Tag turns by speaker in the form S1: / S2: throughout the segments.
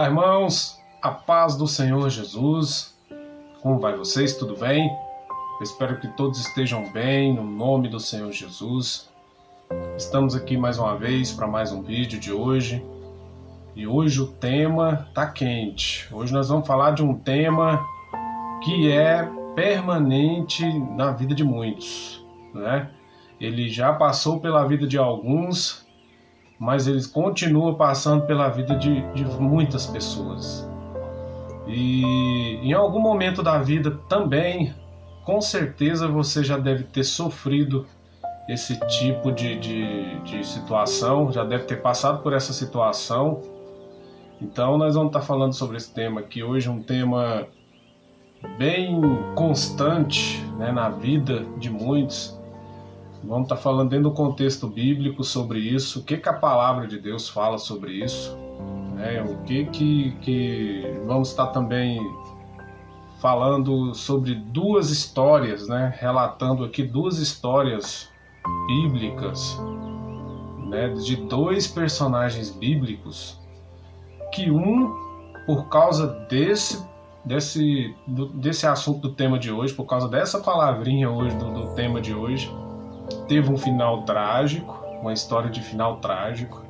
S1: Olá, irmãos, a paz do Senhor Jesus. Como vai vocês? Tudo bem? Eu espero que todos estejam bem, no nome do Senhor Jesus. Estamos aqui mais uma vez para mais um vídeo de hoje. E hoje o tema tá quente. Hoje nós vamos falar de um tema que é permanente na vida de muitos, né? Ele já passou pela vida de alguns, mas ele continua passando pela vida de muitas pessoas. E em algum momento da vida também, com certeza você já deve ter sofrido esse tipo de situação, já deve ter passado por essa situação. Então nós vamos estar falando sobre esse tema aqui hoje, um tema bem constante, né, na vida de muitos. Vamos estar falando dentro do contexto bíblico sobre isso, o que a palavra de Deus fala sobre isso, né? O que vamos estar também falando sobre duas histórias, né? Relatando aqui duas histórias bíblicas, né? De dois personagens bíblicos que por causa desse assunto do tema de hoje, por causa dessa palavrinha hoje do tema de hoje, teve um final trágico, uma história de final trágico,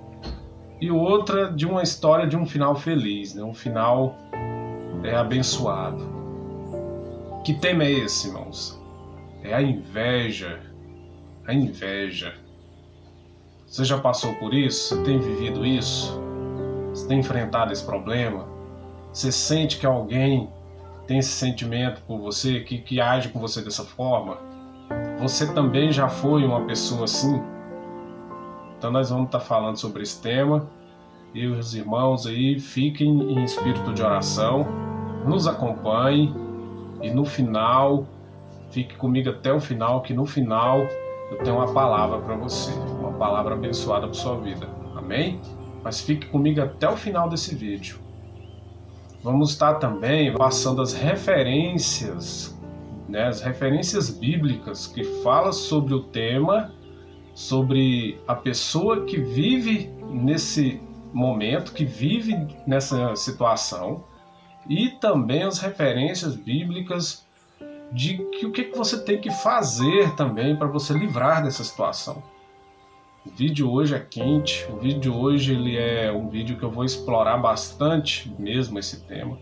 S1: e outra de uma história de um final feliz, né? Um final abençoado. Que tema é esse, irmãos? É a inveja. A inveja. Você já passou por isso? Você tem vivido isso? Você tem enfrentado esse problema? Você sente que alguém tem esse sentimento por você, que age com você dessa forma? Você também já foi uma pessoa assim? Então nós vamos estar falando sobre esse tema. E os irmãos aí fiquem em espírito de oração, nos acompanhem e no final, fique comigo até o final, que no final eu tenho uma palavra para você, uma palavra abençoada para sua vida. Amém? Mas fique comigo até o final desse vídeo. Vamos estar também passando as referências, né, as referências bíblicas que falam sobre o tema, sobre a pessoa que vive nesse momento, que vive nessa situação, e também as referências bíblicas de o que você tem que fazer também para você livrar dessa situação. O vídeo hoje é quente, o vídeo de hoje ele é um vídeo que eu vou explorar bastante mesmo esse tema,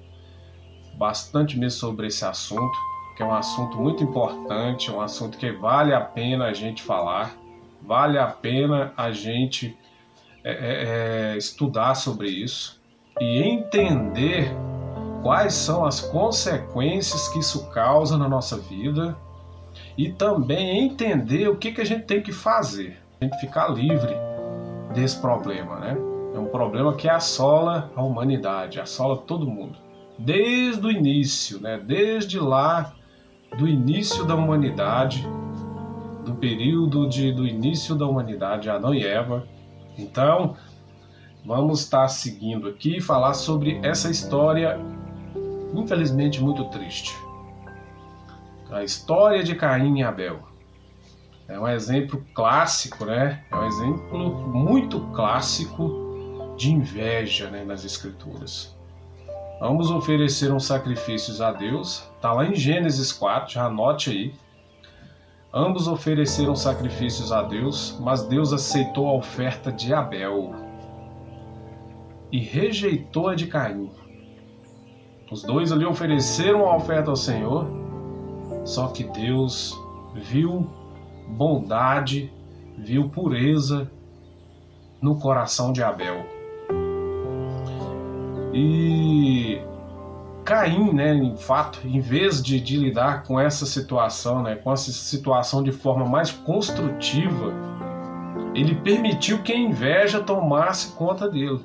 S1: bastante mesmo sobre esse assunto, que é um assunto muito importante, um assunto que vale a pena a gente falar, vale a pena a gente estudar sobre isso e entender quais são as consequências que isso causa na nossa vida e também entender o que a gente tem que fazer, a gente ficar livre desse problema, né? É um problema que assola a humanidade, assola todo mundo, desde o início, né? Desde lá do início da humanidade, do período do início da humanidade, Adão e Eva. Então, vamos estar seguindo aqui e falar sobre essa história, infelizmente, muito triste. A história de Caim e Abel. É um exemplo clássico, né? É um exemplo muito clássico de inveja, né, nas Escrituras. Ambos ofereceram sacrifícios a Deus, está lá em Gênesis 4, já anote aí. Ambos ofereceram sacrifícios a Deus, mas Deus aceitou a oferta de Abel e rejeitou a de Caim. Os dois ali ofereceram a oferta ao Senhor, só que Deus viu bondade, viu pureza no coração de Abel. E Caim, né, em fato, em vez de lidar com essa situação, né, com essa situação de forma mais construtiva, ele permitiu que a inveja tomasse conta dele.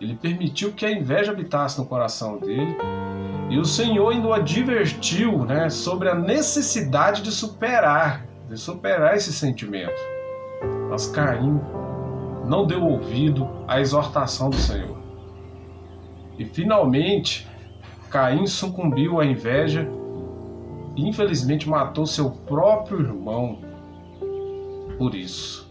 S1: Ele permitiu que a inveja habitasse no coração dele. E o Senhor ainda o advertiu, né, sobre a necessidade de superar esse sentimento. Mas Caim não deu ouvido à exortação do Senhor. E finalmente, Caim sucumbiu à inveja e infelizmente matou seu próprio irmão por isso.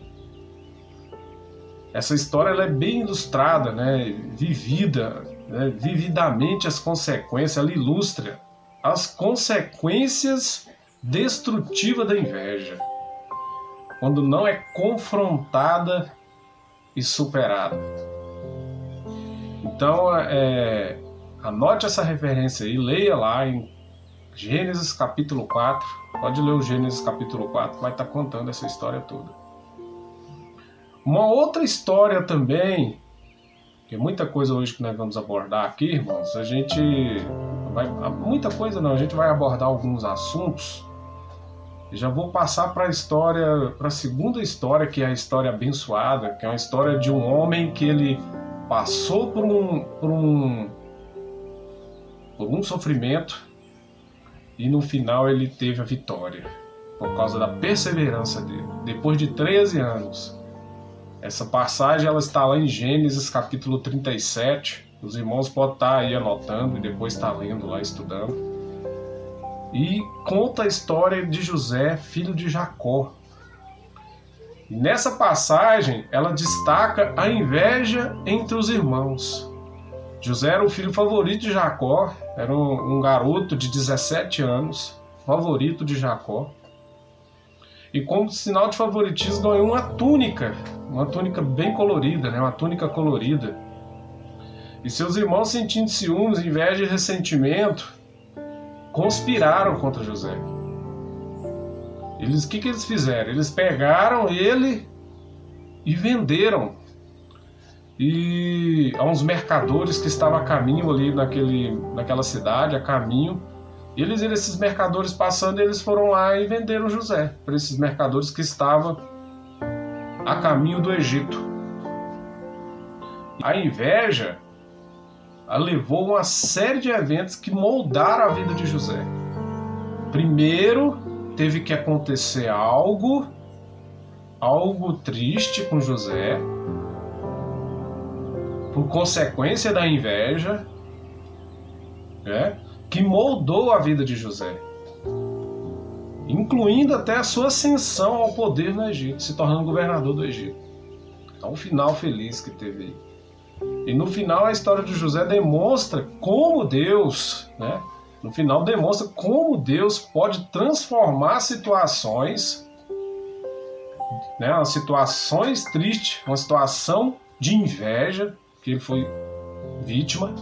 S1: Essa história ela é bem ilustrada, né, vivida né, vividamente as consequências, ela ilustra as consequências destrutivas da inveja, quando não é confrontada e superada. Então, anote essa referência aí, leia lá em Gênesis capítulo 4, pode ler o Gênesis capítulo 4, vai estar contando essa história toda. Uma outra história também, que muita coisa hoje que nós vamos abordar aqui, irmãos, a gente vai abordar alguns assuntos. E já vou passar para a segunda história, que é a história abençoada, que é uma história de um homem que ele passou por um sofrimento e no final ele teve a vitória, por causa da perseverança dele, depois de 13 anos. Essa passagem ela está lá em Gênesis capítulo 37, os irmãos podem estar aí anotando e depois estar lendo lá, estudando. E conta a história de José, filho de Jacó. E nessa passagem, ela destaca a inveja entre os irmãos. José era o filho favorito de Jacó, era um garoto de 17 anos, favorito de Jacó. E como sinal de favoritismo ganhou uma túnica bem colorida, né? Uma túnica colorida. E seus irmãos, sentindo ciúmes, inveja e ressentimento, conspiraram contra José. O que eles fizeram? Eles pegaram ele e venderam a uns mercadores que estavam a caminho ali naquela cidade, a caminho. Esses mercadores passando, eles foram lá e venderam José para esses mercadores que estavam a caminho do Egito. A inveja levou uma série de eventos que moldaram a vida de José. Primeiro, teve que acontecer algo triste com José, por consequência da inveja, né, que moldou a vida de José, incluindo até a sua ascensão ao poder no Egito, se tornando governador do Egito. Então, um final feliz que teve aí. E no final a história de José demonstra como Deus, né, no final demonstra como Deus pode transformar situações, né, umas situações tristes, uma situação de inveja, que ele foi vítima,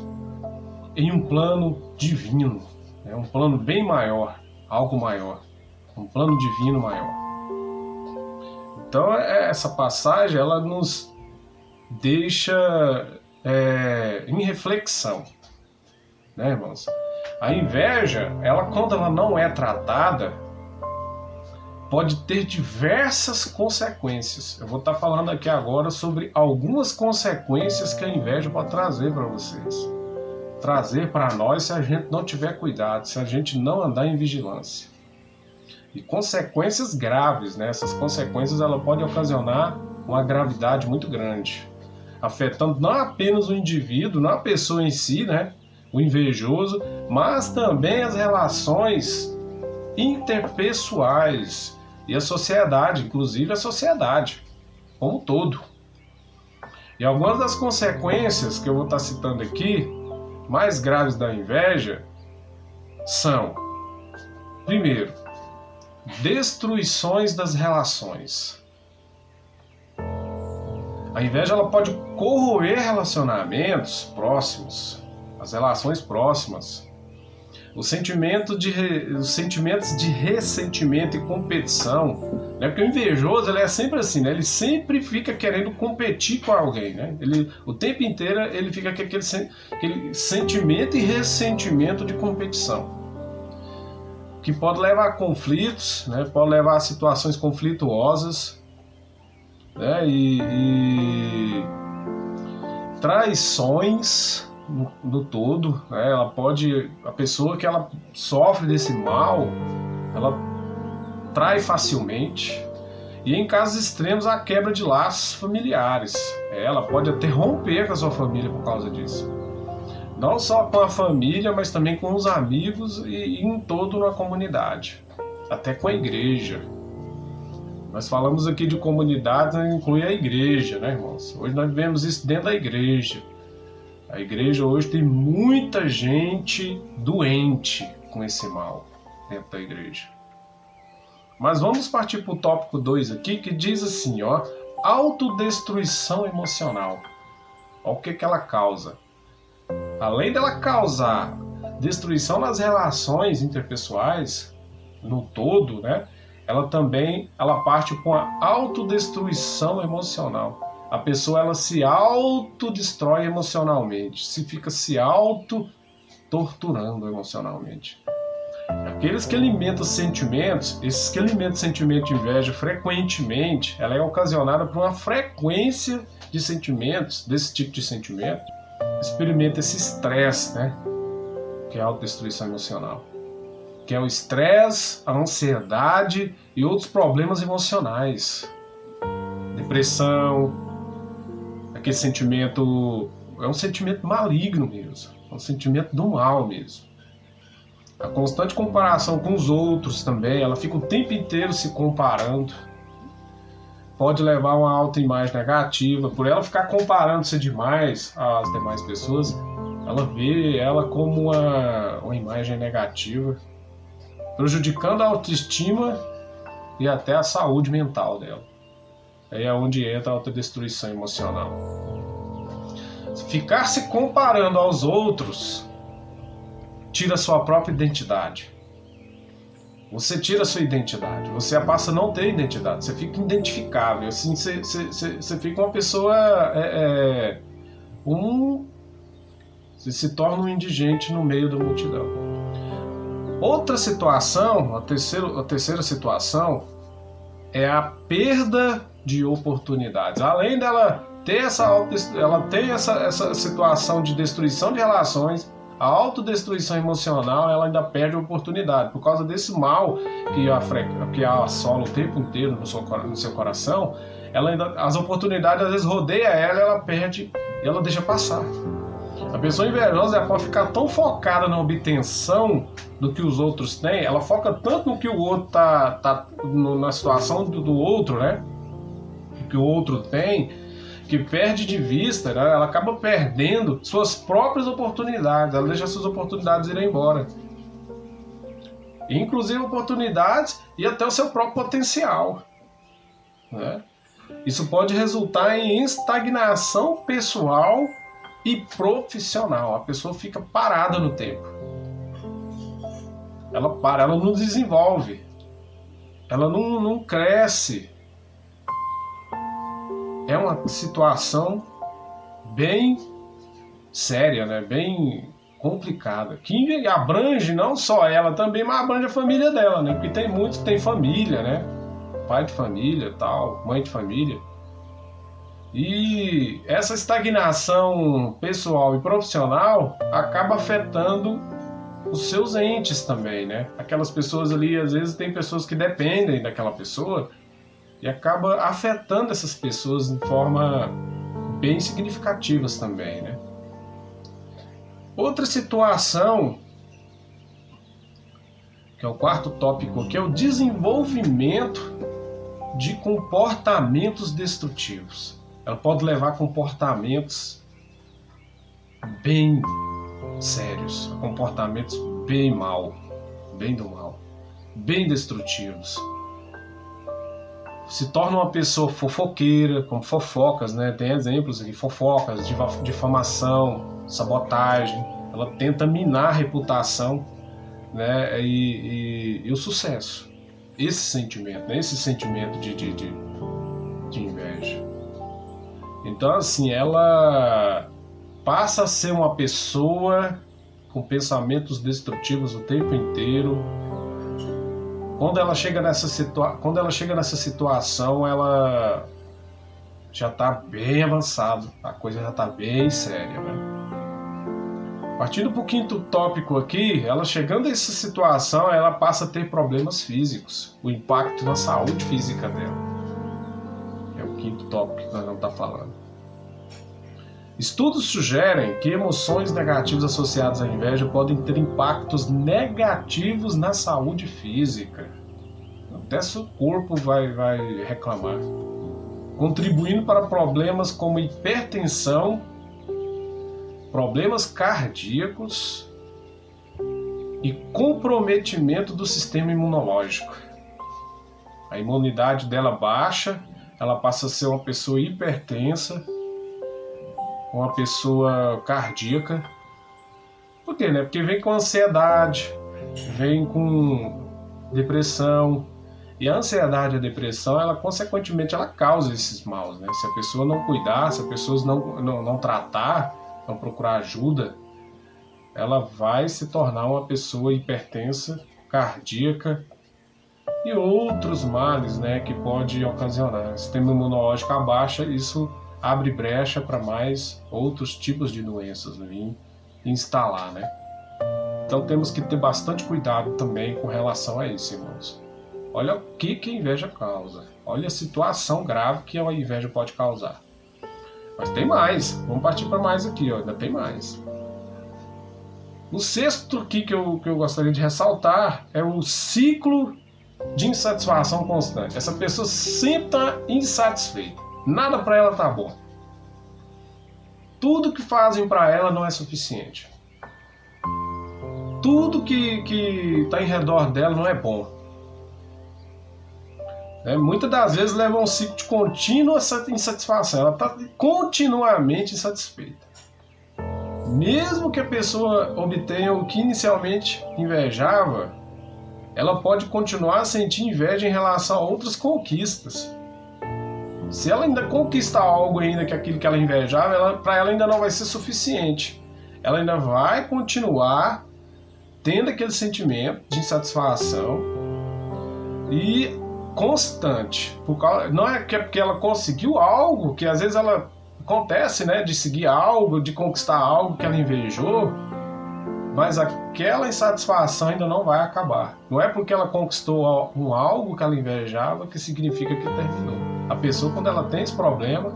S1: em um plano divino, né, um plano bem maior, algo maior, um plano divino maior. Então essa passagem ela nos deixa em reflexão, né, irmãos? A inveja, quando ela não é tratada, pode ter diversas consequências. Eu vou estar falando aqui agora sobre algumas consequências que a inveja pode trazer para vocês. Trazer para nós se a gente não tiver cuidado, se a gente não andar em vigilância. E consequências graves, né? Essas consequências ela pode ocasionar uma gravidade muito grande, afetando não apenas o indivíduo, não a pessoa em si, né? O invejoso, mas também as relações interpessoais e a sociedade, inclusive a sociedade como um todo. E algumas das consequências que eu vou estar citando aqui, mais graves da inveja, são, primeiro, destruições das relações. A inveja ela pode corroer relacionamentos próximos, as relações próximas. Os sentimentos de ressentimento e competição, né? Porque o invejoso ele é sempre assim, né? Ele sempre fica querendo competir com alguém, né? O tempo inteiro ele fica com aquele sentimento e ressentimento de competição, que pode levar a conflitos, né? Pode levar a situações conflituosas, né? E traições no todo, né? A pessoa que ela sofre desse mal, ela trai facilmente, e em casos extremos a quebra de laços familiares. Ela pode até romper com a sua família por causa disso, não só com a família, mas também com os amigos e em toda a comunidade, até com a igreja. Nós falamos aqui de comunidades, inclui a igreja, né, irmãos? Hoje nós vemos isso dentro da igreja. A igreja hoje tem muita gente doente com esse mal dentro da igreja. Mas vamos partir para o tópico 2 aqui, que diz assim, ó, autodestruição emocional. Olha o que ela causa. Além dela causar destruição nas relações interpessoais, no todo, né? Ela parte para uma autodestruição emocional. A pessoa ela se autodestrói emocionalmente, fica se auto-torturando emocionalmente. Aqueles que alimentam sentimentos, esses que alimentam sentimento de inveja frequentemente, ela é ocasionada por uma frequência de sentimentos, desse tipo de sentimento, experimenta esse estresse, né? Que é a autodestruição emocional. Que é o estresse, a ansiedade e outros problemas emocionais. Depressão, aquele sentimento, é um sentimento maligno mesmo, é um sentimento do mal mesmo. A constante comparação com os outros também, ela fica o tempo inteiro se comparando. Pode levar a uma autoimagem negativa, por ela ficar comparando-se demais às demais pessoas, ela vê ela como uma imagem negativa, prejudicando a autoestima e até a saúde mental dela. Aí é onde entra a autodestruição emocional. Ficar se comparando aos outros tira a sua própria identidade. Você tira a sua identidade, você passa a não ter identidade, você fica identificável, assim, você fica uma pessoa, você se torna um indigente no meio da multidão. Outra situação, a terceira situação, é a perda de oportunidades. Além dela ter essa situação de destruição de relações, a autodestruição emocional, ela ainda perde a oportunidade. Por causa desse mal que assola o tempo inteiro no seu coração, as oportunidades às vezes rodeiam ela perde e ela deixa passar. A pessoa invejosa pode ficar tão focada na obtenção do que os outros têm, ela foca tanto no que o outro na situação do outro, né? O que o outro tem, que perde de vista, né? Ela acaba perdendo suas próprias oportunidades, ela deixa suas oportunidades irem embora. Inclusive oportunidades e até o seu próprio potencial, né? Isso pode resultar em estagnação pessoal e profissional. A pessoa fica parada no tempo. Ela para, ela não desenvolve. Ela não cresce. É uma situação bem séria, né? Bem complicada. Que abrange não só ela também, mas abrange a família dela, né? Porque tem muitos que têm família, né? Pai de família, tal, mãe de família. E essa estagnação pessoal e profissional acaba afetando os seus entes também, né? Aquelas pessoas ali, às vezes tem pessoas que dependem daquela pessoa e acaba afetando essas pessoas de forma bem significativas também, né? Outra situação, que é o quarto tópico, que é o desenvolvimento de comportamentos destrutivos. Ela pode levar a comportamentos bem sérios, comportamentos bem do mal, bem destrutivos. Se torna uma pessoa fofoqueira, com fofocas, né? Tem exemplos aqui, fofocas, difamação, sabotagem. Ela tenta minar a reputação, né? E o sucesso. Esse sentimento, né? Esse sentimento de inveja. Então, assim, ela passa a ser uma pessoa com pensamentos destrutivos o tempo inteiro. Quando ela chega nessa situação, ela já está bem avançada, a coisa já está bem séria, né? Partindo para o quinto tópico aqui, ela chegando a essa situação, ela passa a ter problemas físicos, o impacto na saúde física dela. É o quinto tópico que nós vamos estar falando. Estudos sugerem que emoções negativas associadas à inveja podem ter impactos negativos na saúde física. Até seu corpo vai reclamar. Contribuindo para problemas como hipertensão, problemas cardíacos e comprometimento do sistema imunológico. A imunidade dela baixa, ela passa a ser uma pessoa hipertensa, uma pessoa cardíaca. Por quê, né? Porque vem com ansiedade, vem com depressão. E a ansiedade e a depressão, ela consequentemente ela causa esses maus, né? Se a pessoa não cuidar, se a pessoa não tratar, não procurar ajuda, ela vai se tornar uma pessoa hipertensa, cardíaca e outros males, né, que pode ocasionar. O sistema imunológico abaixa, isso abre brecha para mais outros tipos de doenças vir instalar, né? Então temos que ter bastante cuidado também com relação a isso, irmãos. Olha o que a inveja causa. Olha a situação grave que a inveja pode causar. Mas tem mais. Vamos partir para mais aqui, ó. Ainda tem mais. O sexto aqui que eu gostaria de ressaltar é o ciclo de insatisfação constante. Essa pessoa sempre está insatisfeita. Nada para ela tá bom. Tudo que fazem para ela não é suficiente. Tudo que está em redor dela não é bom. Muitas das vezes leva a um ciclo de contínua insatisfação. Ela está continuamente insatisfeita. Mesmo que a pessoa obtenha o que inicialmente invejava, ela pode continuar a sentir inveja em relação a outras conquistas. Se ela ainda conquistar algo ainda que aquilo que ela invejava, para ela ainda não vai ser suficiente. Ela ainda vai continuar tendo aquele sentimento de insatisfação e constante. Não é que é porque ela conseguiu algo, que às vezes ela acontece, né, de seguir algo, de conquistar algo que ela invejou, mas aquela insatisfação ainda não vai acabar. Não é porque ela conquistou algo que ela invejava que significa que terminou. A pessoa, quando ela tem esse problema,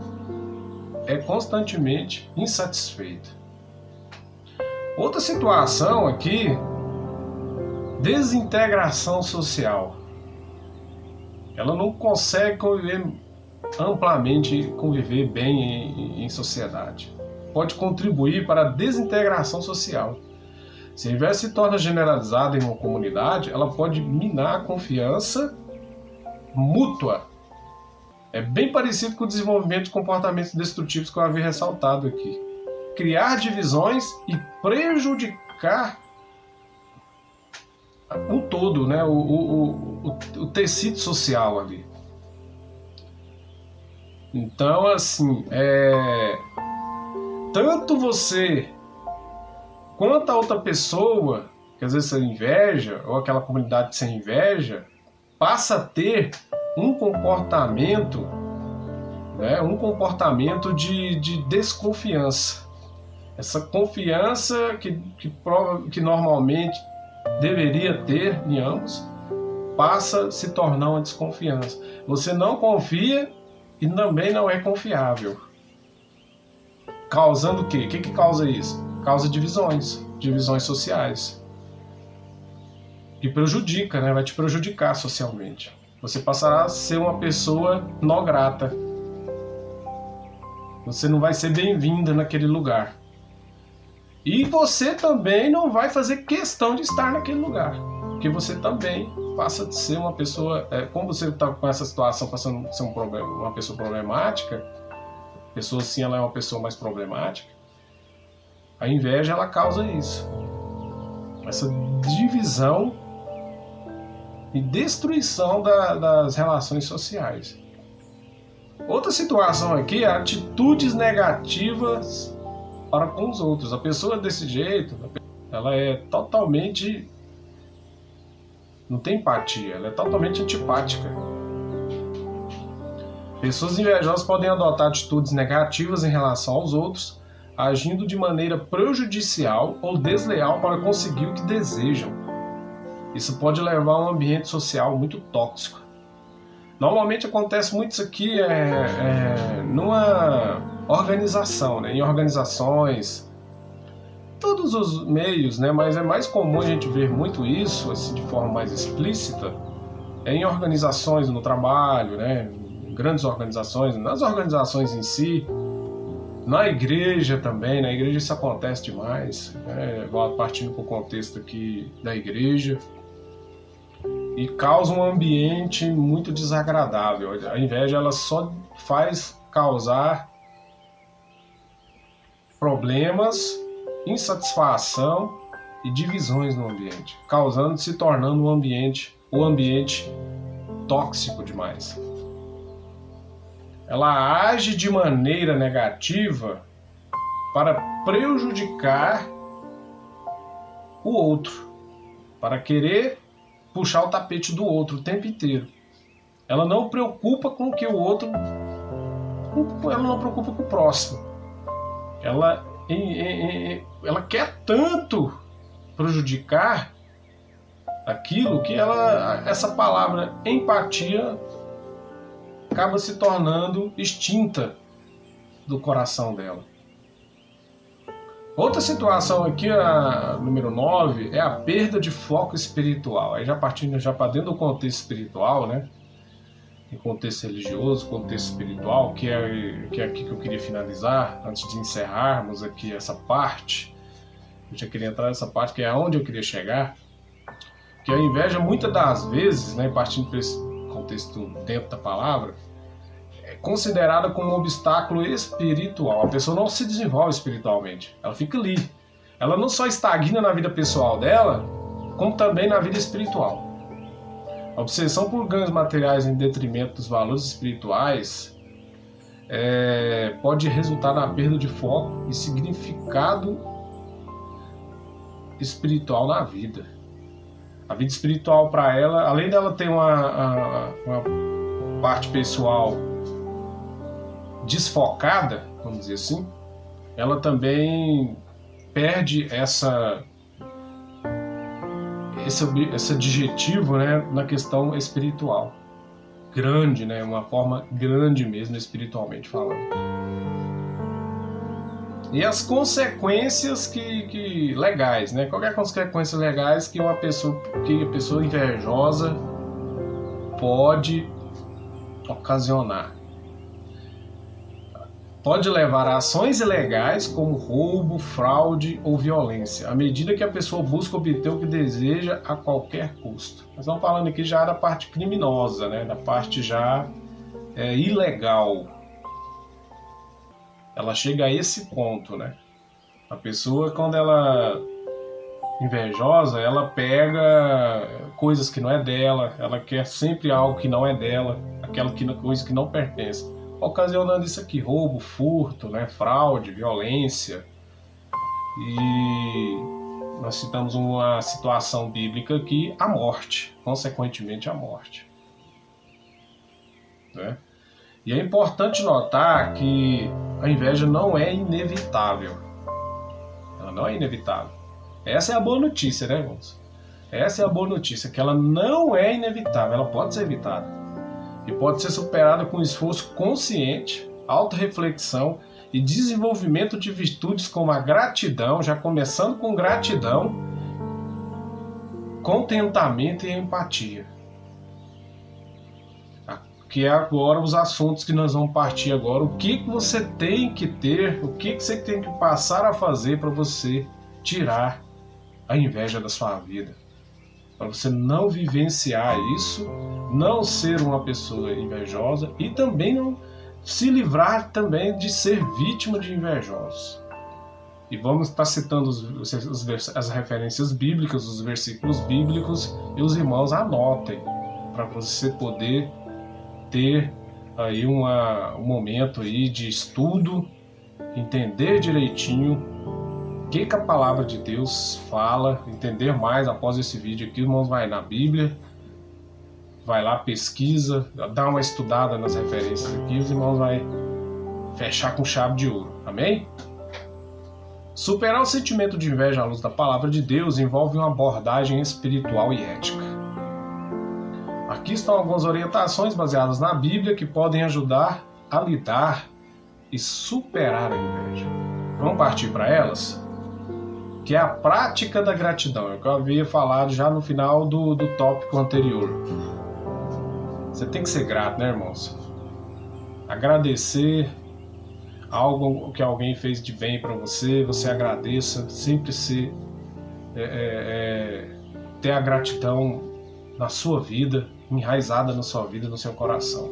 S1: é constantemente insatisfeita. Outra situação aqui, desintegração social. Ela não consegue conviver bem em sociedade. Pode contribuir para a desintegração social. Se a inveja se torna generalizada em uma comunidade, ela pode minar a confiança mútua. É bem parecido com o desenvolvimento de comportamentos destrutivos que eu havia ressaltado aqui. Criar divisões e prejudicar o todo, né? o tecido social ali. Então, assim, tanto você quanto a outra pessoa, que às vezes você inveja, ou aquela comunidade que você inveja, passa a ter um comportamento, né, de desconfiança. Essa confiança que normalmente deveria ter em ambos, passa a se tornar uma desconfiança. Você não confia e também não é confiável. Causando o quê? O que causa isso? Causa divisões sociais. Que prejudica, né? Vai te prejudicar socialmente. Você passará a ser uma pessoa não grata. Você não vai ser bem-vinda naquele lugar. E você também não vai fazer questão de estar naquele lugar. Porque você também passa a ser uma pessoa... como você está com essa situação, passando a ser uma pessoa problemática, a pessoa assim, ela é uma pessoa mais problemática, a inveja, ela causa isso. Essa divisão e destruição das relações sociais. Outra situação aqui é atitudes negativas para com os outros. A pessoa desse jeito, ela é totalmente... não tem empatia, ela é totalmente antipática. Pessoas invejosas podem adotar atitudes negativas em relação aos outros, agindo de maneira prejudicial ou desleal para conseguir o que desejam. Isso pode levar a um ambiente social muito tóxico. Normalmente acontece muito isso aqui numa organização, né? Em organizações, todos os meios, né? Mas é mais comum a gente ver muito isso assim, de forma mais explícita em organizações no trabalho, né? Em grandes organizações, nas organizações em si. Na igreja também, na igreja isso acontece demais, né? Partindo para o contexto aqui da igreja, e causa um ambiente muito desagradável. A inveja ela só faz causar problemas, insatisfação e divisões no ambiente, se tornando o ambiente tóxico demais. Ela age de maneira negativa para prejudicar o outro, para querer puxar o tapete do outro o tempo inteiro. Ela não preocupa com o que o outro, ela não preocupa com o próximo. Ela quer tanto prejudicar aquilo que essa palavra empatia acaba se tornando extinta do coração dela. Outra situação aqui, a número 9, é a perda de foco espiritual. Aí já partindo para dentro do contexto espiritual, né? Em contexto religioso, contexto espiritual, que é aqui que eu queria finalizar, antes de encerrarmos aqui essa parte. Eu já queria entrar nessa parte, que é onde eu queria chegar. Que a inveja, muitas das vezes, né, partindo para esse contexto dentro da palavra, é considerada como um obstáculo espiritual. A pessoa não se desenvolve espiritualmente, ela fica ali. Ela não só estagna na vida pessoal dela, como também na vida espiritual. A obsessão por ganhos materiais em detrimento dos valores espirituais pode resultar na perda de foco e significado espiritual na vida. A vida espiritual para ela, além dela ter uma parte pessoal desfocada, vamos dizer assim, ela também perde esse adjetivo, né, na questão espiritual. Grande, né, uma forma grande mesmo, espiritualmente falando. E as consequências que legais, né? Qualquer consequência legais que a pessoa invejosa pode ocasionar. Pode levar a ações ilegais como roubo, fraude ou violência, à medida que a pessoa busca obter o que deseja a qualquer custo. Nós estamos falando aqui já da parte criminosa, né? Da parte já ilegal. Ela chega a esse ponto, né? A pessoa, quando ela é invejosa, ela pega coisas que não é dela, ela quer sempre algo que não é dela, coisa que não pertence, ocasionando isso aqui, roubo, furto, né? Fraude, violência. E nós citamos uma situação bíblica aqui, a morte, consequentemente a morte, né? E é importante notar que a inveja não é inevitável. Ela não é inevitável. Essa é a boa notícia, né, irmãos? Essa é a boa notícia, que ela não é inevitável, ela pode ser evitada. E pode ser superada com esforço consciente, autorreflexão e desenvolvimento de virtudes como a gratidão, já começando com gratidão, contentamento e empatia. Que é agora os assuntos que nós vamos partir agora. O que você tem que ter, o que você tem que passar a fazer para você tirar a inveja da sua vida. Para você não vivenciar isso, não ser uma pessoa invejosa e também não se livrar também de ser vítima de invejosos. E vamos estar citando as referências bíblicas, os versículos bíblicos, e os irmãos anotem para você poder ter aí um momento aí de estudo, entender direitinho o que a palavra de Deus fala, entender mais após esse vídeo aqui. Irmãos, vai na Bíblia, vai lá, pesquisa, dá uma estudada nas referências aqui, os irmãos vai fechar com chave de ouro, amém? Superar o sentimento de inveja à luz da palavra de Deus envolve uma abordagem espiritual e ética. Aqui estão algumas orientações baseadas na Bíblia que podem ajudar a lidar e superar a inveja. Vamos partir para elas? Que é a prática da gratidão, é o que eu havia falado já no final do tópico anterior. Você tem que ser grato, né, irmãos? Agradecer algo que alguém fez de bem para você, você agradeça, sempre ter a gratidão na sua vida, enraizada na sua vida, no seu coração.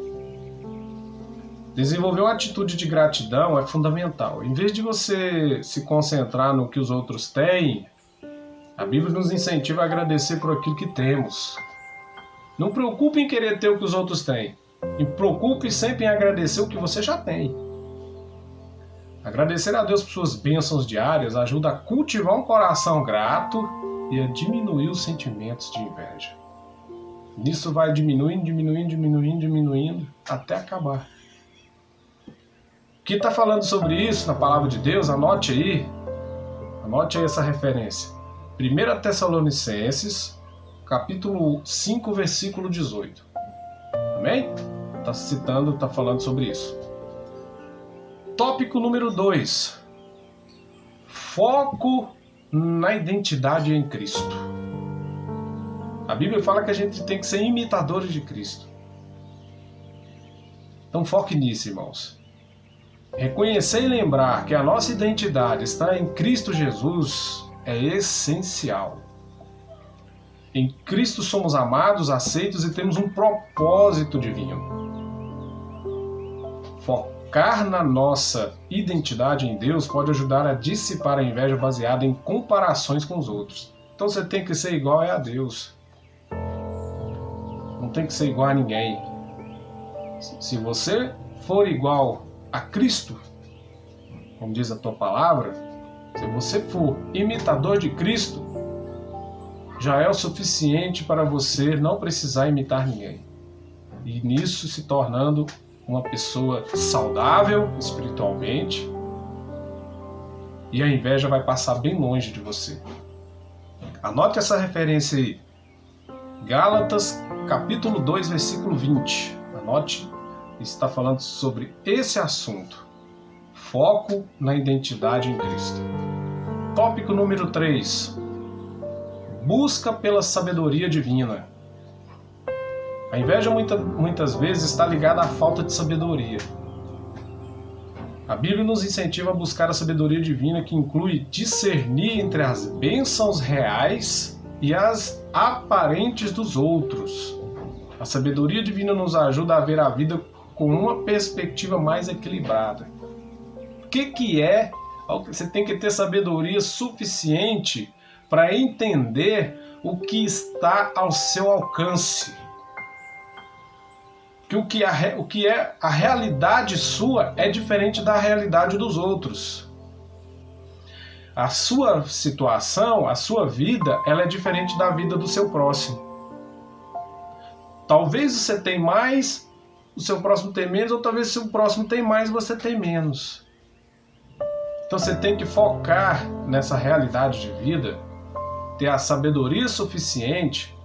S1: Desenvolver uma atitude de gratidão é fundamental. Em vez de você se concentrar no que os outros têm, a Bíblia nos incentiva a agradecer por aquilo que temos. Não preocupe em querer ter o que os outros têm. E preocupe sempre em agradecer o que você já tem. Agradecer a Deus por suas bênçãos diárias ajuda a cultivar um coração grato e a diminuir os sentimentos de inveja. Nisso vai diminuindo, até acabar. O que está falando sobre isso na palavra de Deus? Anote aí essa referência. 1 Tessalonicenses, capítulo 5, versículo 18. Amém? Está falando sobre isso. Tópico número 2. Foco na identidade em Cristo. A Bíblia fala que a gente tem que ser imitadores de Cristo. Então foque nisso, irmãos. Reconhecer e lembrar que a nossa identidade está em Cristo Jesus é essencial. Em Cristo somos amados, aceitos e temos um propósito divino. Focar na nossa identidade em Deus pode ajudar a dissipar a inveja baseada em comparações com os outros. Então você tem que ser igual a Deus. Não tem que ser igual a ninguém. Se você for igual a Cristo, como diz a tua palavra, se você for imitador de Cristo, já é o suficiente para você não precisar imitar ninguém. E nisso se tornando uma pessoa saudável espiritualmente, e a inveja vai passar bem longe de você. Anote essa referência aí. Gálatas, capítulo 2, versículo 20. Anote, está falando sobre esse assunto. Foco na identidade em Cristo. Tópico número 3. Busca pela sabedoria divina. A inveja muitas vezes está ligada à falta de sabedoria. A Bíblia nos incentiva a buscar a sabedoria divina, que inclui discernir entre as bênçãos reais e as aparentes dos outros. A sabedoria divina nos ajuda a ver a vida com uma perspectiva mais equilibrada. O que é? Você tem que ter sabedoria suficiente para entender o que está ao seu alcance. Que o que é a realidade sua é diferente da realidade dos outros. A sua situação, a sua vida, ela é diferente da vida do seu próximo. Talvez você tenha mais, o seu próximo tem menos, ou talvez o seu próximo tem mais e você tem menos. Então você tem que focar nessa realidade de vida, ter a sabedoria suficiente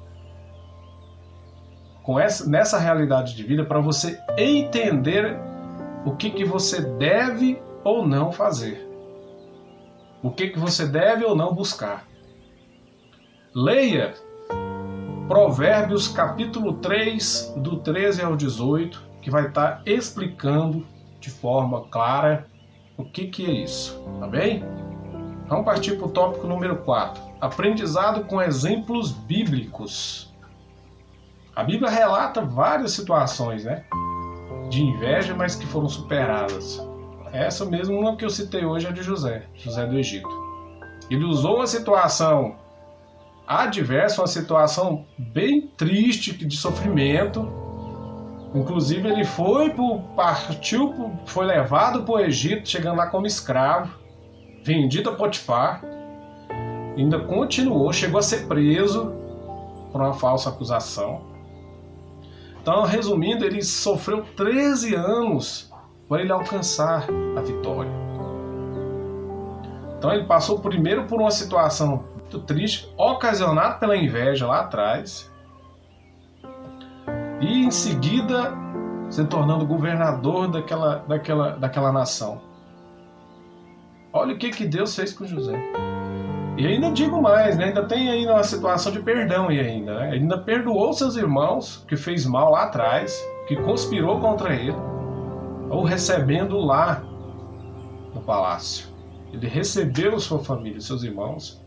S1: nessa realidade de vida para você entender o que você deve ou não fazer. O que você deve ou não buscar. Leia Provérbios capítulo 3, do 13 ao 18, que vai estar explicando de forma clara o que é isso, tá bem? Vamos partir para o tópico número 4. Aprendizado com exemplos bíblicos. A Bíblia relata várias situações, de inveja, mas que foram superadas. Essa mesmo, uma que eu citei hoje, é de José do Egito. Ele usou uma situação adversa, uma situação bem triste, de sofrimento. Inclusive ele foi levado para o Egito, chegando lá como escravo, vendido a Potifar, ainda continuou, chegou a ser preso por uma falsa acusação. Então, resumindo, ele sofreu 13 anos para ele alcançar a vitória. Então ele passou primeiro por uma situação muito triste, ocasionada pela inveja lá atrás, e em seguida se tornando governador daquela nação. Olha o que Deus fez com José. E ainda digo mais, ainda tem ainda uma situação de perdão ainda. Ainda perdoou seus irmãos, que fez mal lá atrás, que conspirou contra ele, ou recebendo lá no palácio. Ele recebeu sua família, seus irmãos.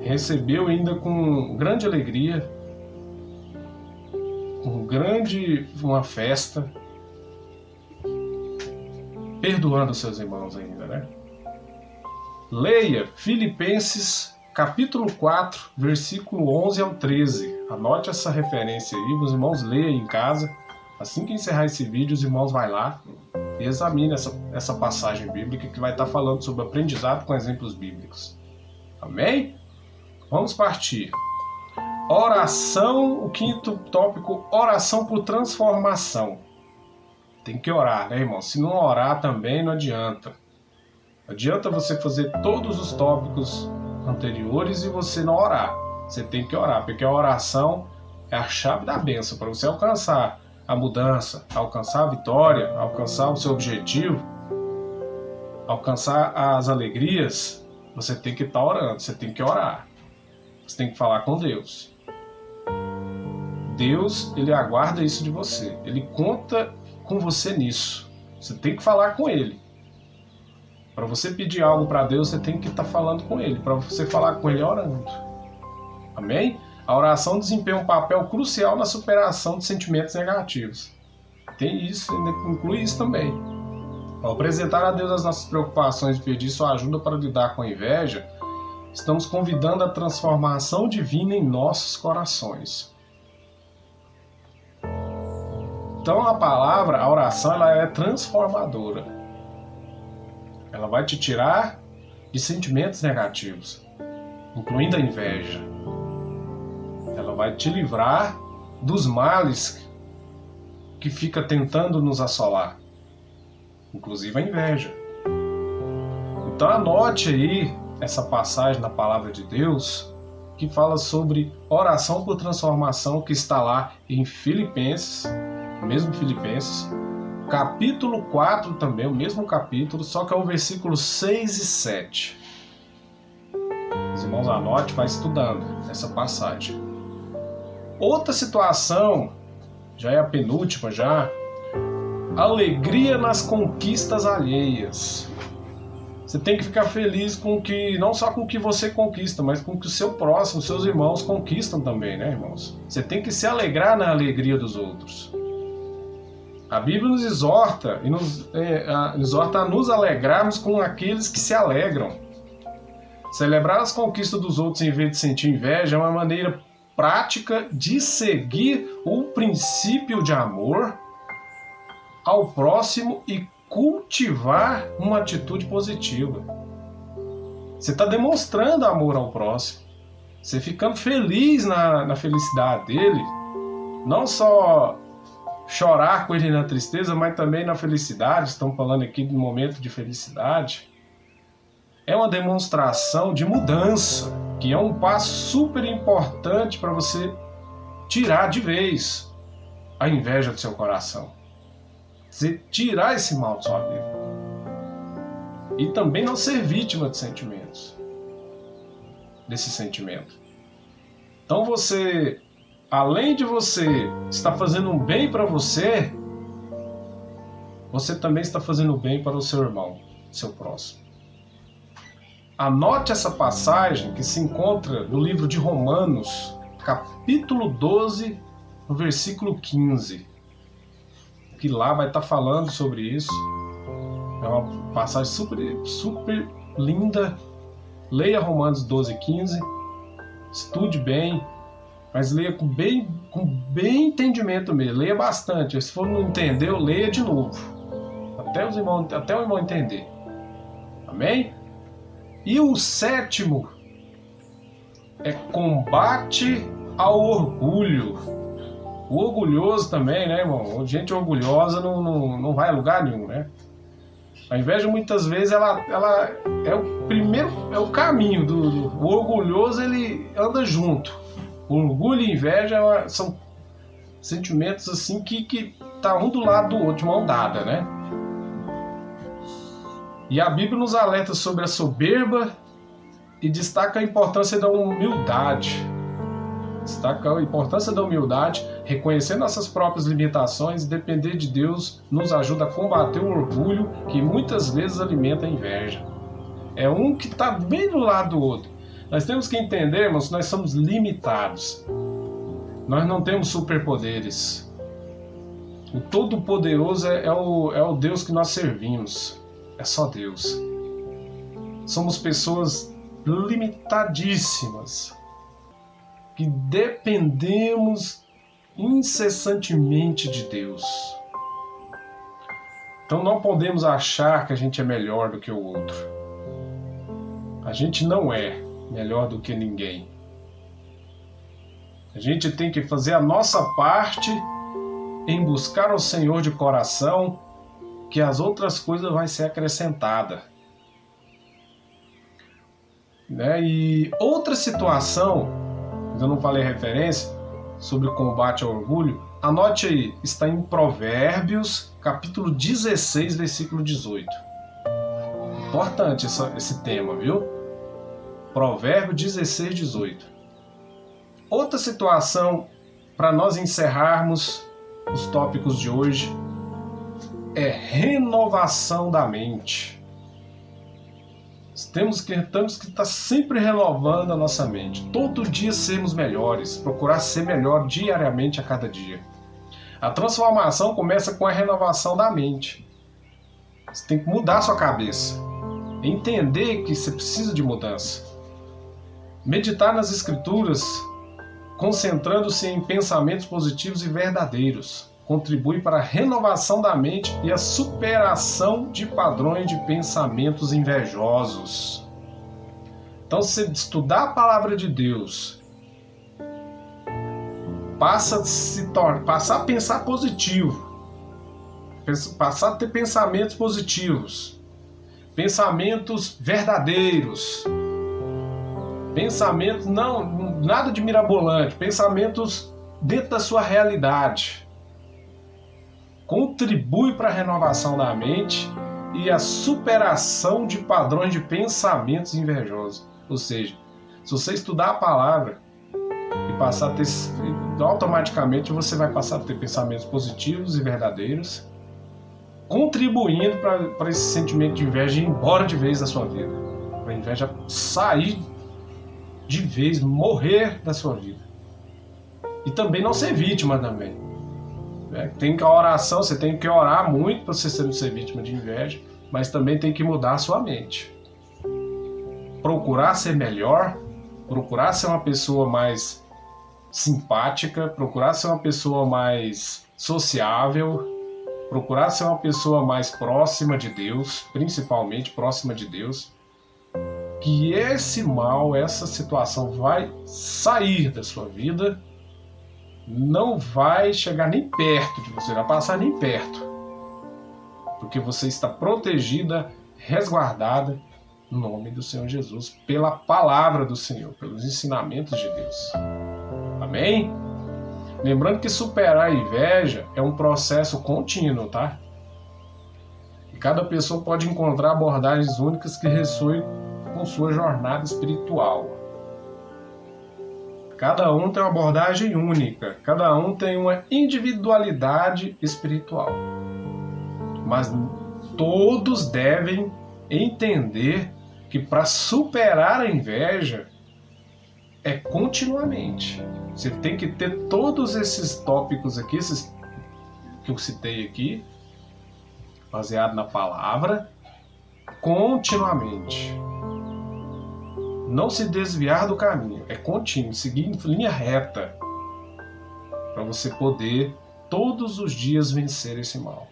S1: Recebeu ainda com grande alegria, com uma festa, perdoando seus irmãos ainda, né? Leia Filipenses capítulo 4, versículo 11 ao 13. Anote essa referência aí, os irmãos leiam em casa. Assim que encerrar esse vídeo, os irmãos vão lá e examinem essa passagem bíblica que vai estar falando sobre aprendizado com exemplos bíblicos. Amém? Vamos partir. Oração, o quinto tópico, oração por transformação. Tem que orar, né, irmão? Se não orar também não adianta. Adianta você fazer todos os tópicos anteriores e você não orar. Você tem que orar, porque a oração é a chave da bênção para você alcançar a mudança, alcançar a vitória, alcançar o seu objetivo, alcançar as alegrias. Você tem que estar orando, você tem que orar. Você tem que falar com Deus. Deus, ele aguarda isso de você. Ele conta com você nisso. Você tem que falar com ele. Para você pedir algo para Deus, você tem que estar falando com ele. Para você falar com ele, orando. Amém? A oração desempenha um papel crucial na superação de sentimentos negativos. Tem isso, ainda inclui isso também. Ao apresentar a Deus as nossas preocupações e pedir sua ajuda para lidar com a inveja, estamos convidando a transformação divina em nossos corações. Então a oração, ela é transformadora. Ela vai te tirar de sentimentos negativos, incluindo a inveja. Ela vai te livrar dos males que fica tentando nos assolar, inclusive a inveja. Então anote aí essa passagem na palavra de Deus que fala sobre oração por transformação, que está lá em Filipenses, mesmo Filipenses, capítulo 4 também, o mesmo capítulo, só que é o versículo 6 e 7. Os irmãos anote, vai estudando essa passagem. Outra situação, já é a penúltima já, alegria nas conquistas alheias. Você tem que ficar feliz com que, não só com o que você conquista, mas com o que o seu próximo, seus irmãos conquistam também, né, irmãos? Você tem que se alegrar na alegria dos outros. A Bíblia nos exorta a nos alegrarmos com aqueles que se alegram. Celebrar as conquistas dos outros em vez de sentir inveja é uma maneira prática de seguir o princípio de amor ao próximo e cultivar uma atitude positiva. Você está demonstrando amor ao próximo. Você ficando feliz na felicidade dele. Não só chorar com ele na tristeza, mas também na felicidade. Estamos falando aqui de um momento de felicidade. É uma demonstração de mudança, que é um passo super importante para você tirar de vez a inveja do seu coração. Você tirar esse mal de sua vida. E também não ser vítima de sentimentos. Desse sentimento. Então você, além de você estar fazendo um bem para você, você também está fazendo bem para o seu irmão, seu próximo. Anote essa passagem que se encontra no livro de Romanos, capítulo 12, no versículo 15. Que lá vai estar falando sobre isso. É uma passagem super linda. Leia Romanos 12, 15. Estude bem, mas leia com bem entendimento mesmo. Leia bastante. Se for não entender, leia de novo. Até o irmão entender. Amém? E o sétimo é combate ao orgulho. O orgulhoso também, né, irmão? Gente orgulhosa não vai a lugar nenhum, né? A inveja, muitas vezes, ela é o caminho o orgulhoso, ele anda junto. O orgulho e inveja são sentimentos assim que tá um do lado do outro, de mão dada, né? E a Bíblia nos alerta sobre a soberba e destaca a importância da humildade. Destaca a importância da humildade, reconhecer nossas próprias limitações e depender de Deus nos ajuda a combater o orgulho que muitas vezes alimenta a inveja. É um que está bem do lado do outro. Nós temos que entender, irmãos, que nós somos limitados. Nós não temos superpoderes. O Todo-Poderoso é o Deus que nós servimos. É só Deus. Somos pessoas limitadíssimas, que dependemos incessantemente de Deus. Então não podemos achar que a gente é melhor do que o outro. A gente não é melhor do que ninguém. A gente tem que fazer a nossa parte em buscar ao Senhor de coração, que as outras coisas vão ser acrescentadas. E outra situação, eu não falei referência, sobre o combate ao orgulho, anote aí, está em Provérbios, capítulo 16, versículo 18. Importante esse tema, viu? Provérbio 16, 18. Outra situação, para nós encerrarmos os tópicos de hoje, é renovação da mente. Temos que estar sempre renovando a nossa mente. Todo dia sermos melhores, procurar ser melhor diariamente a cada dia. A transformação começa com a renovação da mente. Você tem que mudar a sua cabeça. Entender que você precisa de mudança. Meditar nas Escrituras, concentrando-se em pensamentos positivos e verdadeiros, contribui para a renovação da mente e a superação de padrões de pensamentos invejosos. Então, se estudar a palavra de Deus, passa a pensar positivo, passar a ter pensamentos positivos, pensamentos verdadeiros, pensamentos nada de mirabolante, pensamentos dentro da sua realidade. Contribui para a renovação da mente e a superação de padrões de pensamentos invejosos. Ou seja, se você estudar a palavra e passar a ter, automaticamente você vai passar a ter pensamentos positivos e verdadeiros, contribuindo para esse sentimento de inveja ir embora de vez da sua vida. Para a inveja sair de vez, morrer da sua vida. E também não ser vítima também. Tem que a oração, você tem que orar muito para você não ser vítima de inveja, mas também tem que mudar a sua mente. Procurar ser melhor, procurar ser uma pessoa mais simpática, procurar ser uma pessoa mais sociável, procurar ser uma pessoa mais próxima de Deus, principalmente próxima de Deus, que esse mal, essa situação vai sair da sua vida, não vai chegar nem perto de você, não vai passar nem perto, porque você está protegida, resguardada no nome do Senhor Jesus, pela palavra do Senhor, pelos ensinamentos de Deus. Amém? Lembrando que superar a inveja é um processo contínuo, tá? E cada pessoa pode encontrar abordagens únicas que ressoem com sua jornada espiritual. Cada um tem uma abordagem única, cada um tem uma individualidade espiritual. Mas todos devem entender que para superar a inveja é continuamente. Você tem que ter todos esses tópicos aqui, esses que eu citei aqui, baseado na palavra, continuamente. Não se desviar do caminho, é contínuo, seguir em linha reta, para você poder todos os dias vencer esse mal.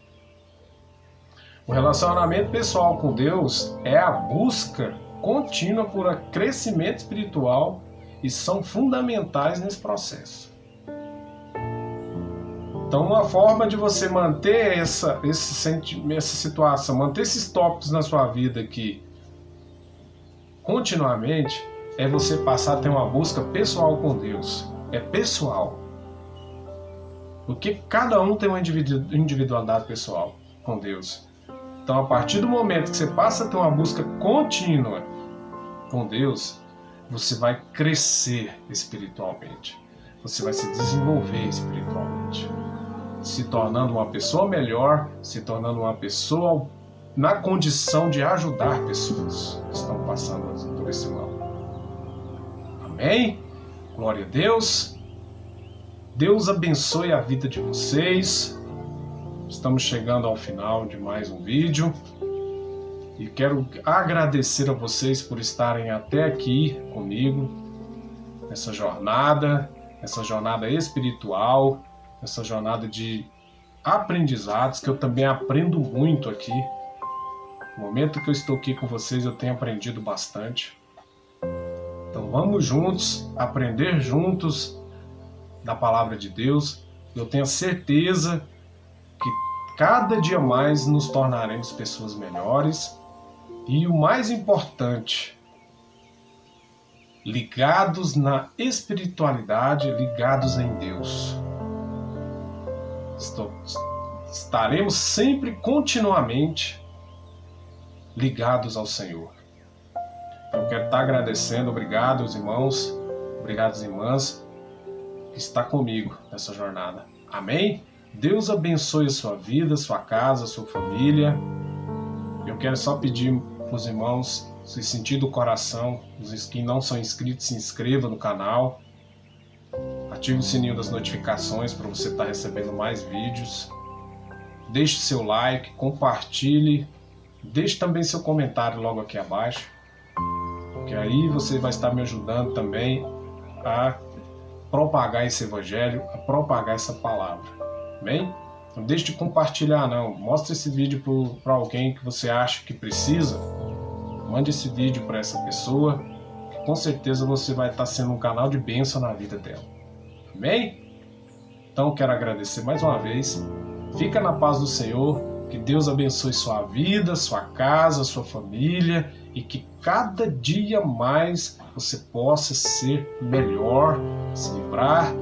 S1: O relacionamento pessoal com Deus é a busca contínua por crescimento espiritual e são fundamentais nesse processo. Então, uma forma de você manter essa situação, manter esses tópicos na sua vida aqui continuamente, é você passar a ter uma busca pessoal com Deus. É pessoal. Porque cada um tem uma individualidade pessoal com Deus. Então, a partir do momento que você passa a ter uma busca contínua com Deus, você vai crescer espiritualmente. você vai se desenvolver espiritualmente, se tornando uma pessoa melhor, se tornando uma pessoa na condição de ajudar pessoas que estão passando por esse mal. Amém? Glória a Deus. Deus abençoe a vida de vocês. Estamos chegando ao final de mais um vídeo. E quero agradecer a vocês por estarem até aqui comigo, nessa jornada espiritual, essa jornada de aprendizados, que eu também aprendo muito aqui. No momento que eu estou aqui com vocês, eu tenho aprendido bastante. Então vamos juntos, aprender juntos da palavra de Deus. Eu tenho certeza que cada dia mais nos tornaremos pessoas melhores. E o mais importante, ligados na espiritualidade, ligados em Deus. Estaremos sempre, continuamente, ligados ao Senhor. Eu quero estar agradecendo, obrigado aos irmãos, obrigado às irmãs, que está comigo nessa jornada. Amém? Deus abençoe a sua vida, a sua casa, a sua família. Eu quero só pedir para os irmãos, se sentir do coração, os que não são inscritos, se inscreva no canal, ative o sininho das notificações para você estar recebendo mais vídeos, deixe seu like, compartilhe, deixe também seu comentário logo aqui abaixo, porque aí você vai estar me ajudando também a propagar esse evangelho, a propagar essa palavra. Amém? Não deixe de compartilhar não, mostre esse vídeo para alguém que você acha que precisa, mande esse vídeo para essa pessoa, que com certeza você vai estar sendo um canal de bênção na vida dela. Amém? Então quero agradecer mais uma vez, fica na paz do Senhor, que Deus abençoe sua vida, sua casa, sua família, e que cada dia mais você possa ser melhor, se livrar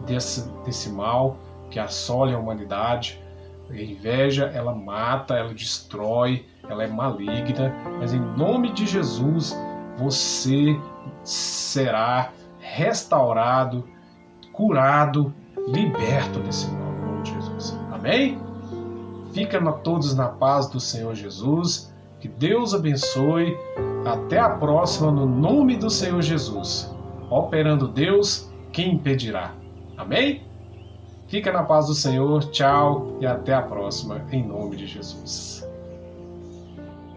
S1: desse mal que assola a humanidade. A inveja, ela mata, ela destrói, ela é maligna, mas em nome de Jesus você será restaurado, curado, liberto desse mal, em nome de Jesus. Amém? Fica todos na paz do Senhor Jesus, que Deus abençoe, até a próxima no nome do Senhor Jesus. Operando Deus, quem impedirá? Amém? Fica na paz do Senhor, tchau e até a próxima, em nome de Jesus.